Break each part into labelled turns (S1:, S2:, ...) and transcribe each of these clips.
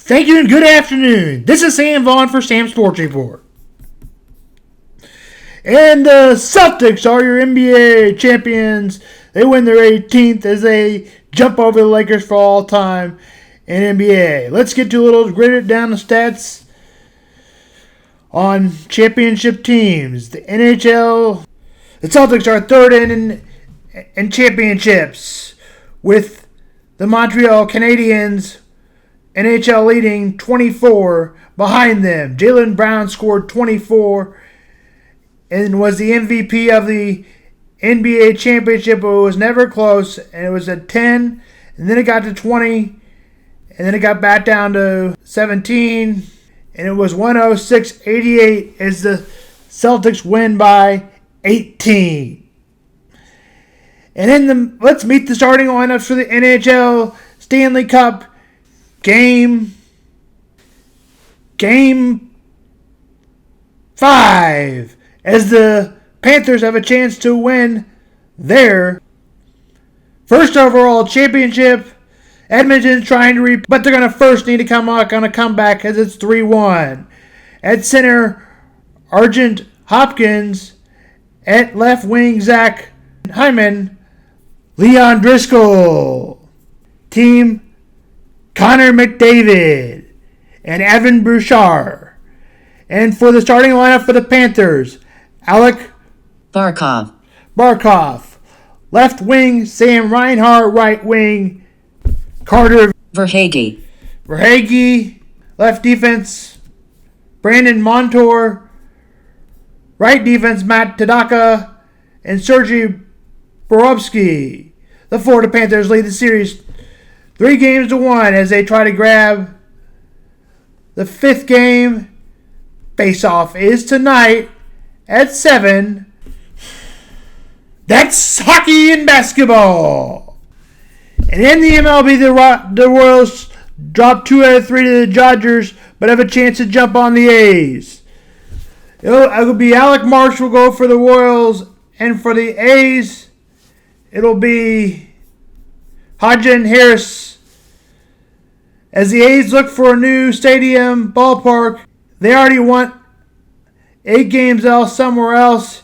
S1: Thank you and good afternoon. This is Sam Vaughn for Sam Sports Report. And the Celtics are your NBA champions. They win their 18th as they jump over the Lakers for all time in NBA. Let's get to a little gritted down the stats on championship teams. The NHL, the Celtics are third in championships with the Montreal Canadiens, NHL leading 24 behind them. Jaylen Brown scored 24 and was the MVP of the NBA championship. It was never close, and it was at 10, and then it got to 20, and then it got back down to 17, and it was 106-88 as the Celtics win by 18. And then let's meet the starting lineups for the NHL Stanley Cup Game 5 as the Panthers have a chance to win their first overall championship. Edmonton's trying to but they're going to first need to come back as it's 3-1. At center, Argent Hopkins. At left wing, Zach Hyman. Leon Driscoll. Team Connor McDavid and Evan Bouchard. And for the starting lineup for the Panthers, Alec Barkov. Left wing, Sam Reinhart. Right wing, Carter
S2: Verhaeghe.
S1: Left defense, Brandon Montour. Right defense, Matt Tadaka and Sergei Borowski. The Florida Panthers lead the series 3-1 as they try to grab the 5th game. Face-off is tonight at 7. That's hockey and basketball. And in the MLB, the Royals dropped 2 out of 3 to the Dodgers, but have a chance to jump on the A's. It'll be Alec Marsh will go for the Royals, and for the A's, it'll be Hodgin Harris. As the A's look for a new stadium ballpark, they already want 8 games somewhere else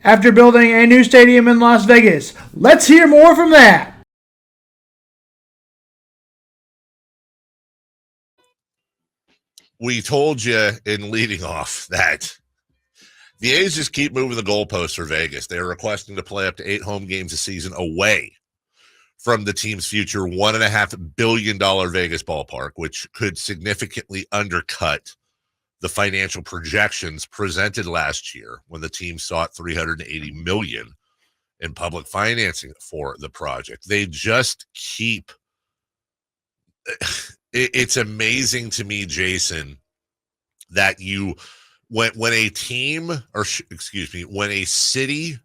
S1: after building a new stadium in Las Vegas. Let's hear more from that.
S3: We told you in leading off that the A's just keep moving the goalposts for Vegas. They're requesting to play up to 8 home games a season away from the team's future $1.5 billion Vegas ballpark, which could significantly undercut the financial projections presented last year when the team sought $380 million in public financing for the project. They just keep it's amazing to me, Jason, that when a city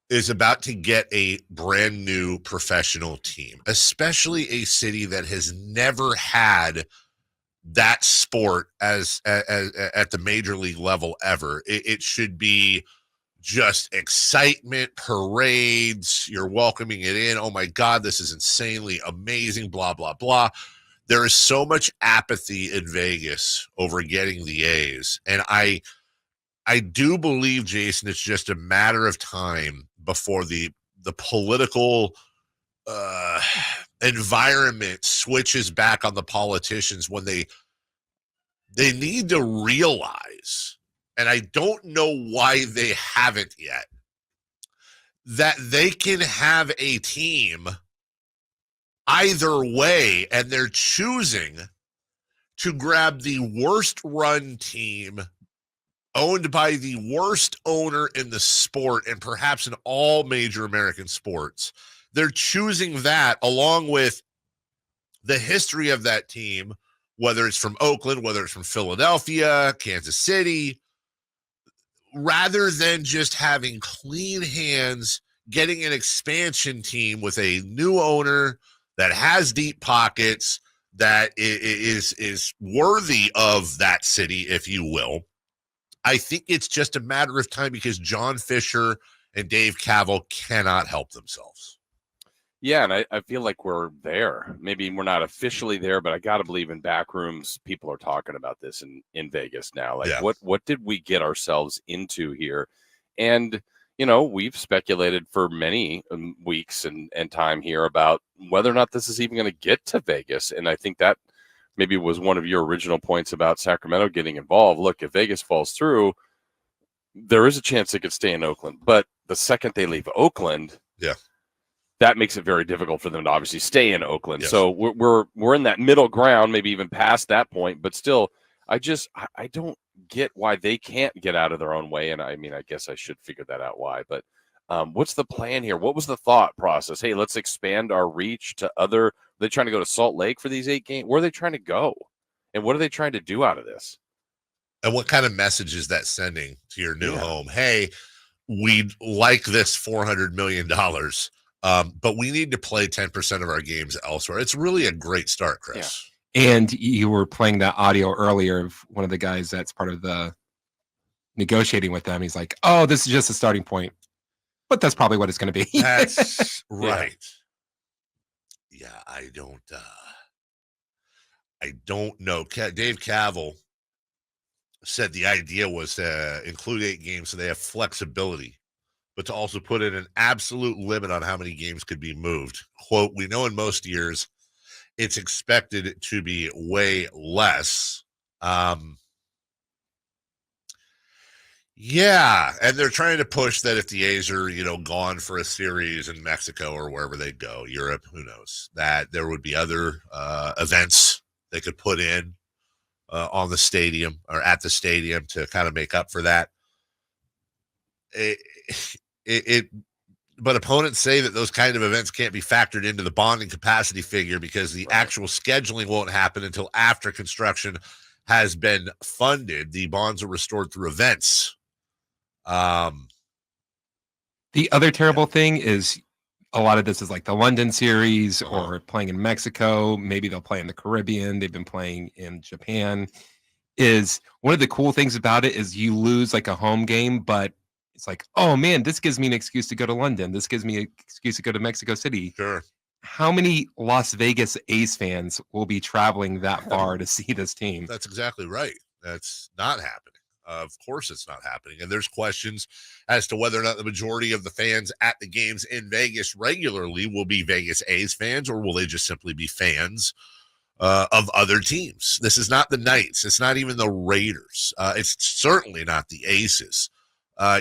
S3: is about to get a brand new professional team, especially a city that has never had that sport as at the major league level ever. It should be just excitement, parades, you're welcoming it in. Oh my God, this is insanely amazing, blah, blah, blah. There is so much apathy in Vegas over getting the A's. And I do believe, Jason, it's just a matter of time before the political environment switches back on the politicians when they need to realize, and I don't know why they haven't yet, that they can have a team either way, and they're choosing to grab the worst run team owned by the worst owner in the sport and perhaps in all major American sports. They're choosing that along with the history of that team, whether it's from Oakland, whether it's from Philadelphia, Kansas City, rather than just having clean hands, getting an expansion team with a new owner that has deep pockets, that is worthy of that city, if you will. I think it's just a matter of time because John Fisher and Dave Cavill cannot help themselves.
S2: Yeah, and I feel like we're there. Maybe we're not officially there, but I got to believe in back rooms, people are talking about this in Vegas now. Like,
S3: Yeah.
S2: what did we get ourselves into here? And, you know, we've speculated for many weeks and time here about whether or not this is even going to get to Vegas. And I think that maybe was one of your original points about Sacramento getting involved. Look, if Vegas falls through, there is a chance they could stay in Oakland. But the second they leave Oakland,
S3: yeah,
S2: that makes it very difficult for them to obviously stay in Oakland.
S3: Yes.
S2: So we're in that middle ground, maybe even past that point. But still, I don't get why they can't get out of their own way. And I mean, I guess I should figure that out why. But what's the plan here? What was the thought process? Hey, let's expand our reach to other. Are they trying to go to Salt Lake for these 8 games? Where are they trying to go? And what are they trying to do out of this?
S3: And what kind of message is that sending to your new home? Hey, we'd like this $400 million. But we need to play 10% of our games elsewhere. It's really a great start, Chris.
S4: Yeah. And you were playing that audio earlier of one of the guys that's part of the negotiating with them. He's like, oh, this is just a starting point. But that's probably what it's going to be.
S3: That's right. Yeah, I don't know. Dave Cavill said the idea was to include 8 games so they have flexibility, but to also put in an absolute limit on how many games could be moved. Quote, we know in most years it's expected to be way less. Yeah, and they're trying to push that if the A's are, gone for a series in Mexico or wherever they go, Europe, who knows, that there would be other events they could put in on the stadium or at the stadium to kind of make up for that. But opponents say that those kind of events can't be factored into the bonding capacity figure because the actual scheduling won't happen until after construction has been funded. The bonds are restored through events.
S4: The other terrible thing is a lot of this is like the London series or playing in Mexico. Maybe they'll play in the Caribbean. They've been playing in Japan. Is one of the cool things about it is you lose like a home game, but it's like, oh man, this gives me an excuse to go to London. This gives me an excuse to go to Mexico City.
S3: Sure.
S4: How many Las Vegas A's fans will be traveling that far to see this team?
S3: That's exactly right. That's not happening. Of course it's not happening. And there's questions as to whether or not the majority of the fans at the games in Vegas regularly will be Vegas A's fans, or will they just simply be fans of other teams? This is not the Knights. It's not even the Raiders. It's certainly not the Aces.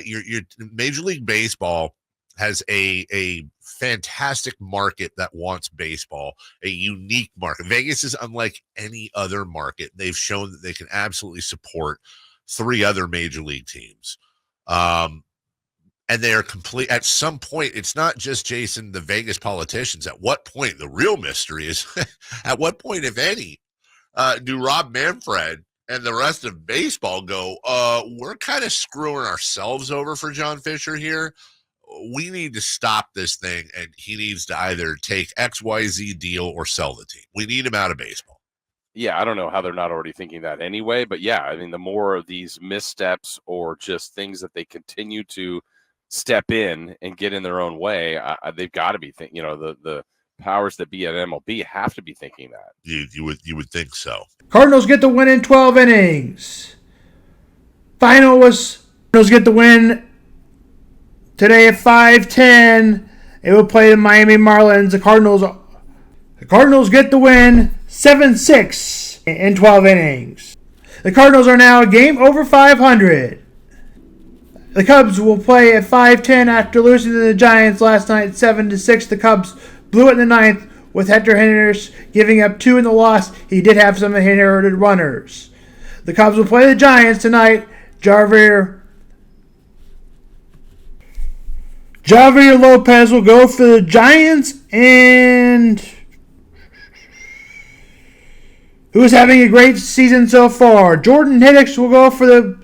S3: Your Major League Baseball has a fantastic market that wants baseball, a unique market. Vegas is unlike any other market. They've shown that they can absolutely support 3 other major league teams. And they are complete. At some point, it's not just Jason, the Vegas politicians. At what point, the real mystery is, at what point, if any, do Rob Manfred and the rest of baseball go, we're kind of screwing ourselves over for John Fisher here. We need to stop this thing, and he needs to either take XYZ deal or sell the team. We need him out of baseball.
S2: Yeah, I don't know how they're not already thinking that anyway, but yeah, I mean, the more of these missteps or just things that they continue to step in and get in their own way, they've got to be thinking, the powers that be at MLB have to be thinking that.
S3: You would think so.
S1: Cardinals get the win in 12 innings. Final was Cardinals get the win today at 5:10. It will play the Miami Marlins. The Cardinals get the win 7-6 in 12 innings. The Cardinals are now a game over 500. The Cubs will play at 5:10 after losing to the Giants last night 7-6. The Cubs blew it in the ninth with Hector Henderson giving up 2 in the loss. He did have some inherited runners. The Cubs will play the Giants tonight. Javier Lopez will go for the Giants, and who's having a great season so far? Jordan Hicks will go for the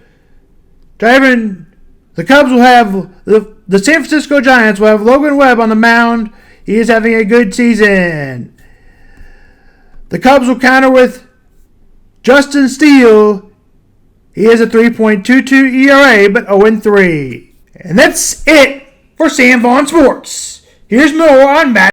S1: Giants. The Cubs will have the San Francisco Giants will have Logan Webb on the mound. He is having a good season. The Cubs will counter with Justin Steele. He has a 3.22 ERA, but 0-3. And that's it for Sam Vaughn Sports. Here's more on Matt.